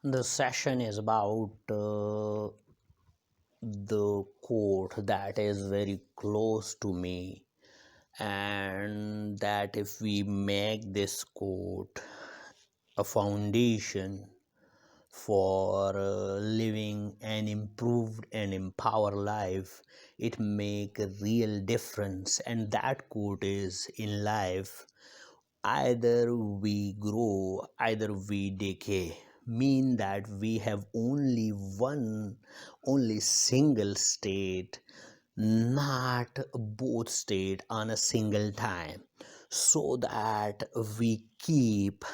The session is about the quote that is very close to me, and that if we make this quote a foundation for living an improved and empowered life, it make a real difference. And that quote is, in life either we grow, either we decay, mean that we have only single state, not both state on a single time, so that we keep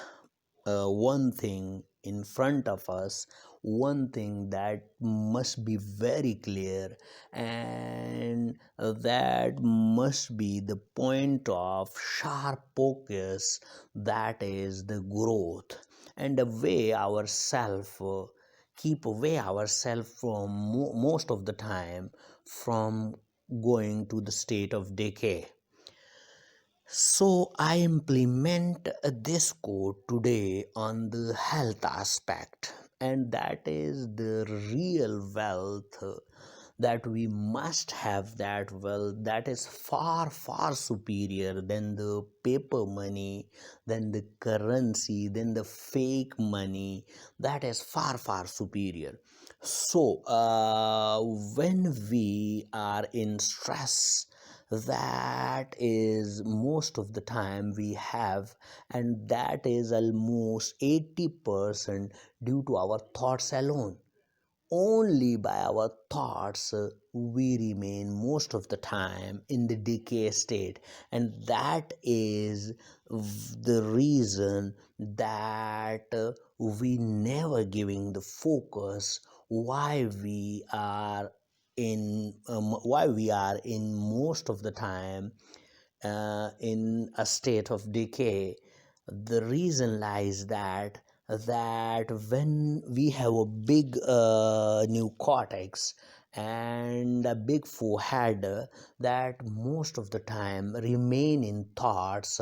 one thing in front of us, one thing that must be very clear, and that must be the point of sharp focus, that is the growth, and away ourselves keep away ourselves from most of the time from going to the state of decay. So I implement this quote today on the health aspect, and that is the real wealth that we must have. That wealth that is far superior than the paper money, than the currency, than the fake money. That is far superior. So when we are in stress, that is most of the time we have, and that is almost 80% due to our thoughts alone. Only by our thoughts we remain most of the time in the decay state, and that is the reason that we never giving the focus why we are in most of the time in a state of decay. The reason lies that when we have a big new cortex and a big forehead, that most of the time remain in thoughts,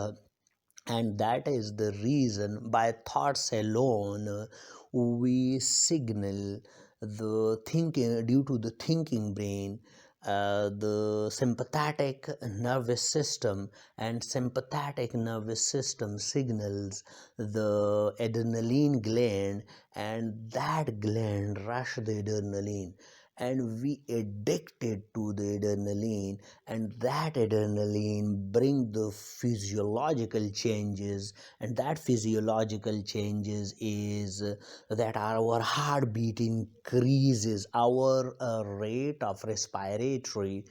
and that is the reason by thoughts alone we signal the thinking, due to the thinking brain, the sympathetic nervous system, and sympathetic nervous system signals the adrenaline gland, and that gland rush the adrenaline, and we addicted to the adrenaline, and that adrenaline bring the physiological changes, and that physiological changes is that our heartbeat increases, our rate of respiratory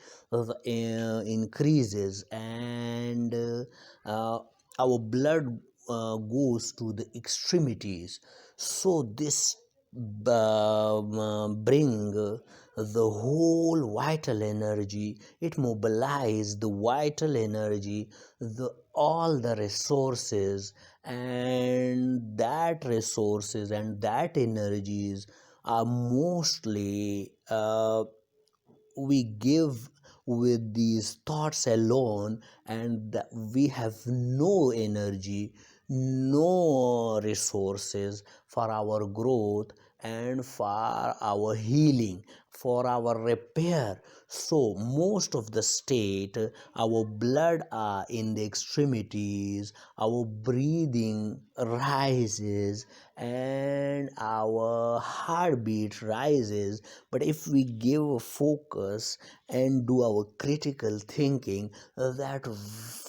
increases, and our blood goes to the extremities. So this bring the whole vital energy, it mobilize the vital energy, the all the resources, and that resources and that energies are mostly we give with these thoughts alone, and we have no energy, no resources for our growth and for our healing, for our repair. So most of the state, our blood are in the extremities, our breathing rises, and our heartbeat rises. But if we give a focus and do our critical thinking, that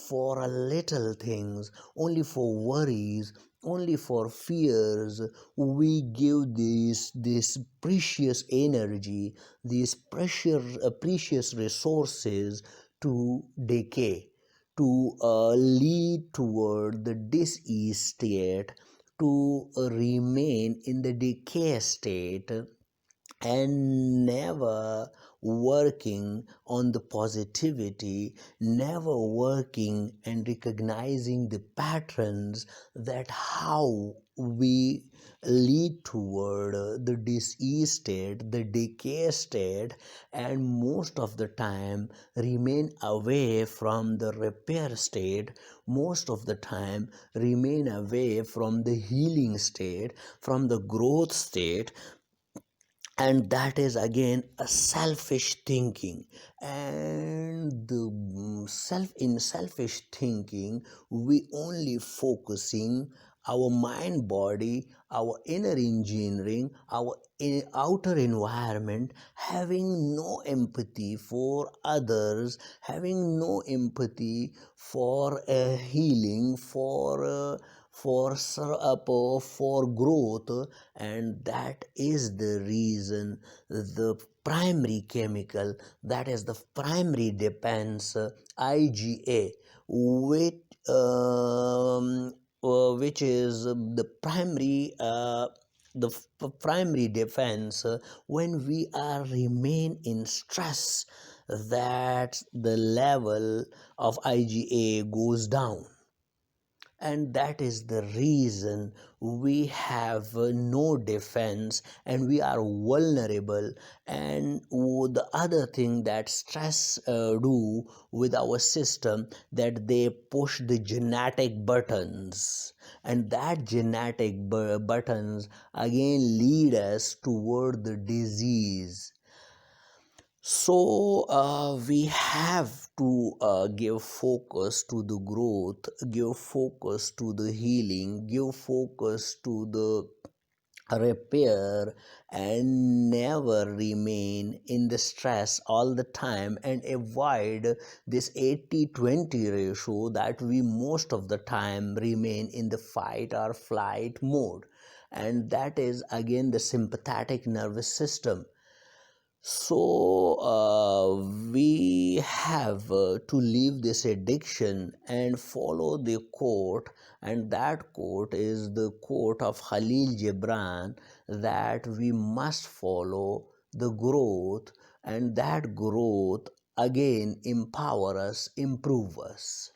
for a little things, only for worries, only for fears, we give this precious energy, these precious resources to decay, to lead toward the disease state, to remain in the decay state, and never working on the positivity, never working and recognizing the patterns that how we lead toward the disease state, the decay state, and most of the time remain away from the repair state, most of the time remain away from the healing state, from the growth state. And that is again a selfish thinking. And the selfish thinking, we only focusing our mind body, our inner engineering, our outer environment, having no empathy for others, having no empathy for healing, for growth. And that is the reason the primary chemical, that is the primary defense, IgA, which which is the primary defense when we are remain in stress, that the level of IgA goes down. And that is the reason we have no defense and we are vulnerable. And the other thing that stress do with our system, that they push the genetic buttons, and that genetic buttons again lead us toward the disease. So we have to give focus to the growth, give focus to the healing, give focus to the repair, and never remain in the stress all the time, and avoid this 80-20 ratio, that we most of the time remain in the fight or flight mode. And that is again the sympathetic nervous system. So we have to leave this addiction and follow the quote, and that quote is the quote of Khalil Gibran, that we must follow the growth, and that growth again empower us, improve us.